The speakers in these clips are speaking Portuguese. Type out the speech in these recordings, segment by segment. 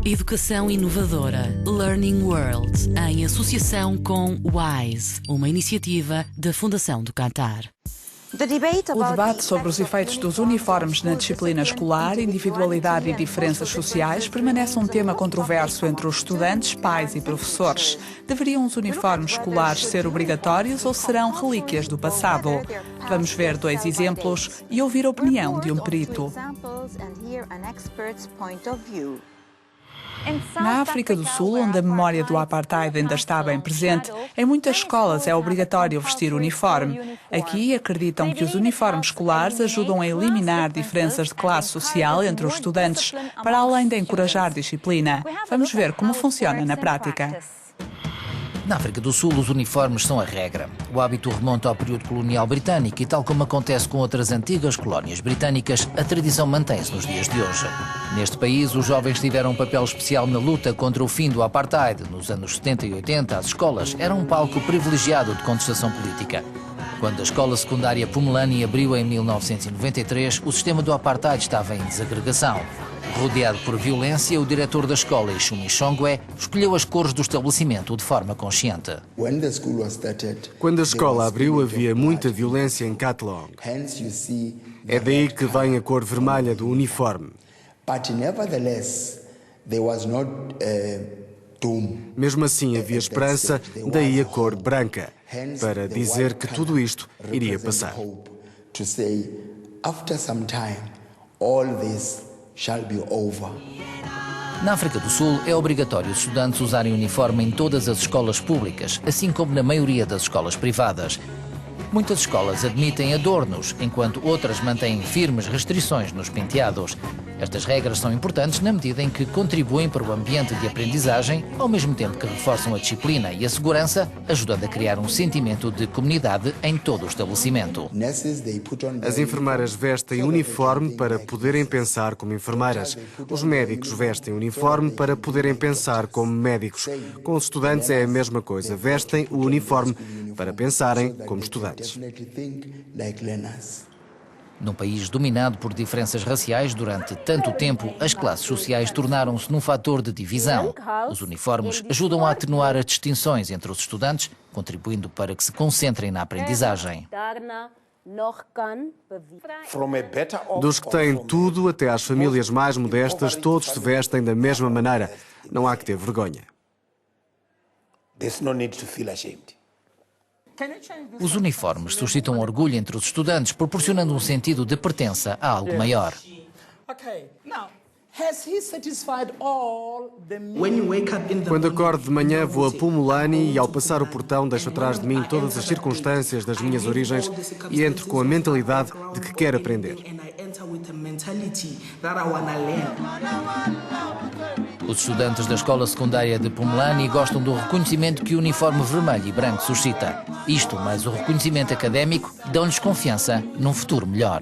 Educação inovadora Learning World, em associação com WISE, uma iniciativa da Fundação do Qatar. O debate sobre os efeitos dos uniformes na disciplina escolar, individualidade e diferenças sociais permanece um tema controverso entre os estudantes, pais e professores. Deveriam os uniformes escolares ser obrigatórios ou serão relíquias do passado? Vamos ver 2 exemplos e ouvir a opinião de um perito. Na África do Sul, onde a memória do apartheid ainda está bem presente, em muitas escolas é obrigatório vestir uniforme. Aqui acreditam que os uniformes escolares ajudam a eliminar diferenças de classe social entre os estudantes, para além de encorajar disciplina. Vamos ver como funciona na prática. Na África do Sul, os uniformes são a regra. O hábito remonta ao período colonial britânico e, tal como acontece com outras antigas colónias britânicas, a tradição mantém-se nos dias de hoje. Neste país, os jovens tiveram um papel especial na luta contra o fim do apartheid. Nos anos 70 e 80, as escolas eram um palco privilegiado de contestação política. Quando a escola secundária Pumulani abriu em 1993, o sistema do apartheid estava em desagregação. Rodeado por violência, o diretor da escola, Ishumi Shongwe, escolheu as cores do estabelecimento de forma consciente. Quando a escola abriu, havia muita violência em Katlong. É daí que vem a cor vermelha do uniforme. Mesmo assim, havia esperança, daí a cor branca, para dizer que tudo isto iria passar. Na África do Sul, é obrigatório os estudantes usarem uniforme em todas as escolas públicas, assim como na maioria das escolas privadas. Muitas escolas admitem adornos, enquanto outras mantêm firmes restrições nos penteados. Estas regras são importantes na medida em que contribuem para o ambiente de aprendizagem, ao mesmo tempo que reforçam a disciplina e a segurança, ajudando a criar um sentimento de comunidade em todo o estabelecimento. As enfermeiras vestem uniforme para poderem pensar como enfermeiras. Os médicos vestem uniforme para poderem pensar como médicos. Com os estudantes é a mesma coisa. Vestem o uniforme para pensarem como estudantes. Num país dominado por diferenças raciais durante tanto tempo, as classes sociais tornaram-se num fator de divisão. Os uniformes ajudam a atenuar as distinções entre os estudantes, contribuindo para que se concentrem na aprendizagem. Dos que têm tudo até às famílias mais modestas, todos se vestem da mesma maneira. Não há que ter vergonha. Os uniformes suscitam orgulho entre os estudantes, proporcionando um sentido de pertença a algo maior. Quando acordo de manhã, vou a Pumulani e, ao passar o portão, deixo atrás de mim todas as circunstâncias das minhas origens e entro com a mentalidade de que quero aprender. Os estudantes da escola secundária de Pumulani gostam do reconhecimento que o uniforme vermelho e branco suscita. Isto, mais o reconhecimento académico, dão-lhes confiança num futuro melhor.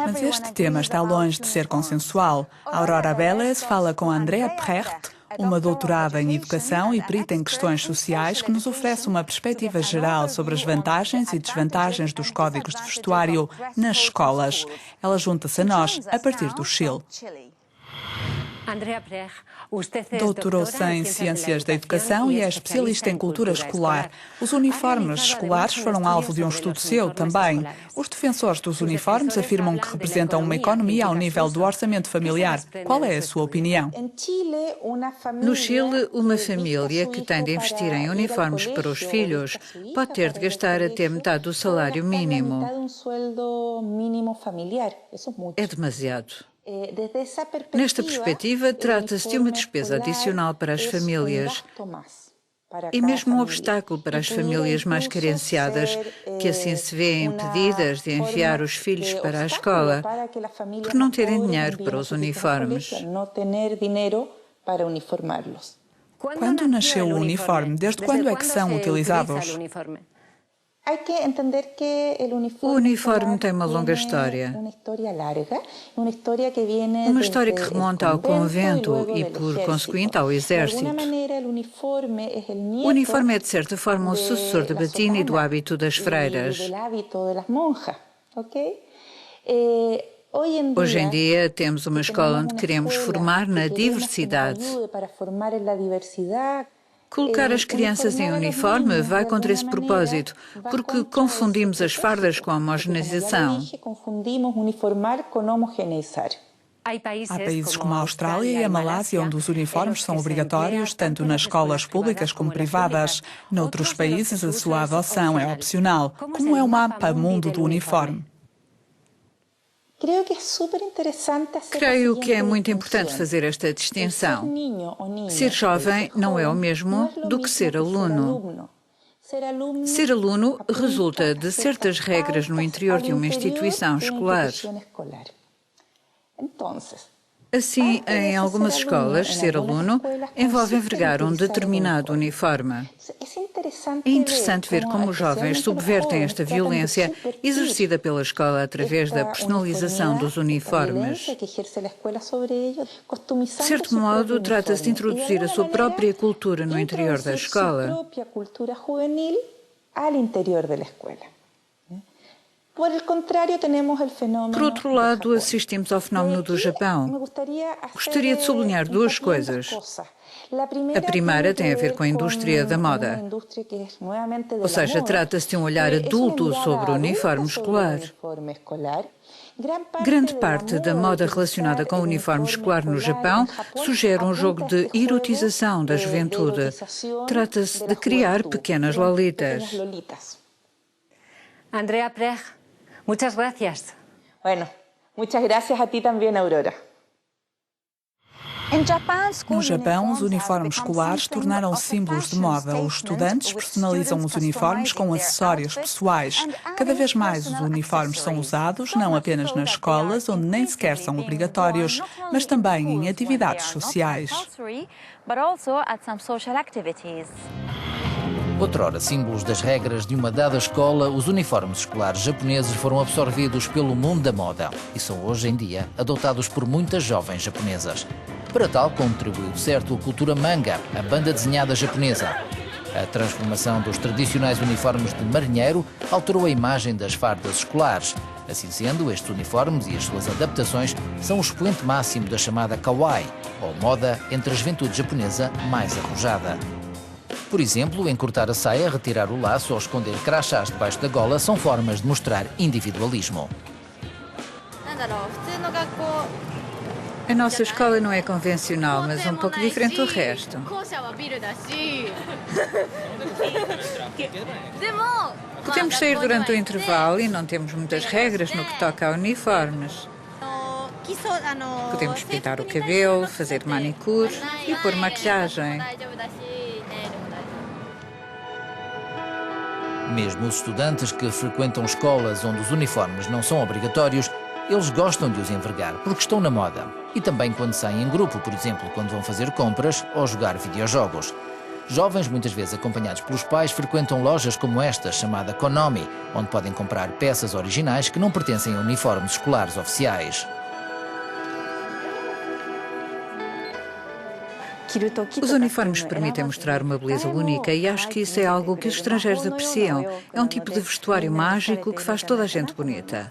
Mas este tema está longe de ser consensual. Aurora Vélez fala com Andrea Precht, uma doutorada em Educação e perita em questões sociais, que nos oferece uma perspectiva geral sobre as vantagens e desvantagens dos códigos de vestuário nas escolas. Ela junta-se a nós a partir do Chile. Doutorou-se em Ciências da Educação e é especialista em cultura escolar. Os uniformes escolares foram alvo de um estudo seu também. Os defensores dos uniformes afirmam que representam uma economia ao nível do orçamento familiar. Qual é a sua opinião? No Chile, uma família que tem de investir em uniformes para os filhos pode ter de gastar até metade do salário mínimo. É demasiado. Nesta perspectiva, trata-se de uma despesa adicional para as famílias e mesmo um obstáculo para as famílias mais carenciadas, que assim se vêem impedidas de enviar os filhos para a escola por não terem dinheiro para os uniformes. Quando nasceu o uniforme? Desde quando é que são utilizados? O uniforme tem uma longa história. Uma história que remonta ao convento e, por conseguinte, ao exército. O uniforme é, de certa forma, o sucessor da batina e do hábito das freiras. Hoje em dia, temos uma escola onde queremos formar na diversidade. Colocar as crianças em uniforme vai contra esse propósito, porque confundimos as fardas com a homogeneização. Há países como a Austrália e a Malásia onde os uniformes são obrigatórios, tanto nas escolas públicas como privadas. Noutros países, a sua adoção é opcional. Como é o mapa mundo do uniforme? Creio que é muito importante fazer esta distinção. Ser jovem não é o mesmo do que ser aluno. Ser aluno resulta de certas regras no interior de uma instituição escolar. Assim, em algumas escolas, ser aluno envolve envergar um determinado uniforme. É interessante ver como os jovens subvertem esta violência exercida pela escola através da personalização dos uniformes. De certo modo, trata-se de introduzir a sua própria cultura no interior da escola. Por outro lado, assistimos ao fenómeno do Japão. Gostaria de sublinhar duas coisas. A primeira tem a ver com a indústria da moda. Ou seja, trata-se de um olhar adulto sobre o uniforme escolar. Grande parte da moda relacionada com o uniforme escolar no Japão sugere um jogo de erotização da juventude. Trata-se de criar pequenas lolitas. Andrea Prech, muchas gracias. Bueno, muchas gracias a ti también, Aurora. No Japão, os uniformes escolares tornaram-se símbolos de moda. Os estudantes personalizam os uniformes com acessórios pessoais. Cada vez mais os uniformes são usados, não apenas nas escolas, onde nem sequer são obrigatórios, mas também em atividades sociais. Outrora, símbolos das regras de uma dada escola, os uniformes escolares japoneses foram absorvidos pelo mundo da moda e são hoje em dia adotados por muitas jovens japonesas. Para tal, contribuiu de certo a cultura manga, a banda desenhada japonesa. A transformação dos tradicionais uniformes de marinheiro alterou a imagem das fardas escolares. Assim sendo, estes uniformes e as suas adaptações são o expoente máximo da chamada kawaii, ou moda entre a juventude japonesa mais arrojada. Por exemplo, encurtar a saia, retirar o laço ou esconder crachás debaixo da gola são formas de mostrar individualismo. A nossa escola não é convencional, mas um pouco diferente do resto. Podemos sair durante o intervalo e não temos muitas regras no que toca a uniformes. Podemos pintar o cabelo, fazer manicure e pôr maquilhagem. Mesmo os estudantes que frequentam escolas onde os uniformes não são obrigatórios, eles gostam de os envergar porque estão na moda. E também quando saem em grupo, por exemplo, quando vão fazer compras ou jogar videojogos. Jovens, muitas vezes acompanhados pelos pais, frequentam lojas como esta, chamada Konami, onde podem comprar peças originais que não pertencem a uniformes escolares oficiais. Os uniformes permitem mostrar uma beleza única e acho que isso é algo que os estrangeiros apreciam. É um tipo de vestuário mágico que faz toda a gente bonita.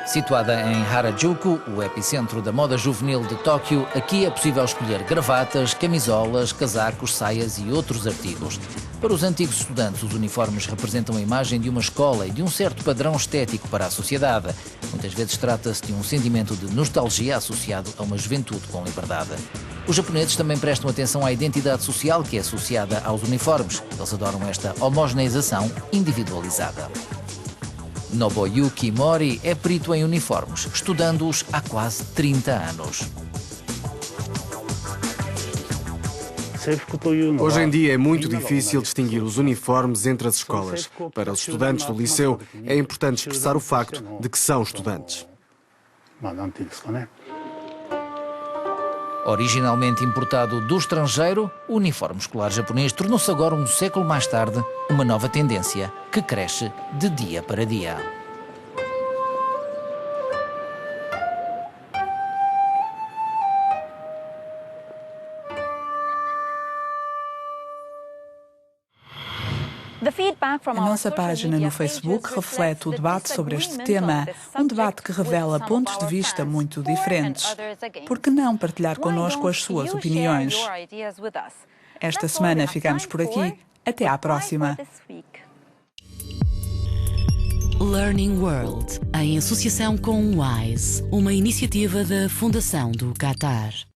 Situada em Harajuku, o epicentro da moda juvenil de Tóquio, aqui é possível escolher gravatas, camisolas, casacos, saias e outros artigos. Para os antigos estudantes, os uniformes representam a imagem de uma escola e de um certo padrão estético para a sociedade. Muitas vezes trata-se de um sentimento de nostalgia associado a uma juventude com liberdade. Os japoneses também prestam atenção à identidade social que é associada aos uniformes. Eles adoram esta homogeneização individualizada. Nobuyuki Mori é perito em uniformes, estudando-os há quase 30 anos. Hoje em dia é muito difícil distinguir os uniformes entre as escolas. Para os estudantes do liceu, é importante expressar o facto de que são estudantes. Originalmente importado do estrangeiro, o uniforme escolar japonês tornou-se agora, um século mais tarde, uma nova tendência que cresce de dia para dia. A nossa página no Facebook reflete o debate sobre este tema, um debate que revela pontos de vista muito diferentes. Por que não partilhar connosco as suas opiniões? Esta semana ficamos por aqui. Até à próxima. Learning World, em associação com WISE, uma iniciativa da Fundação do Qatar.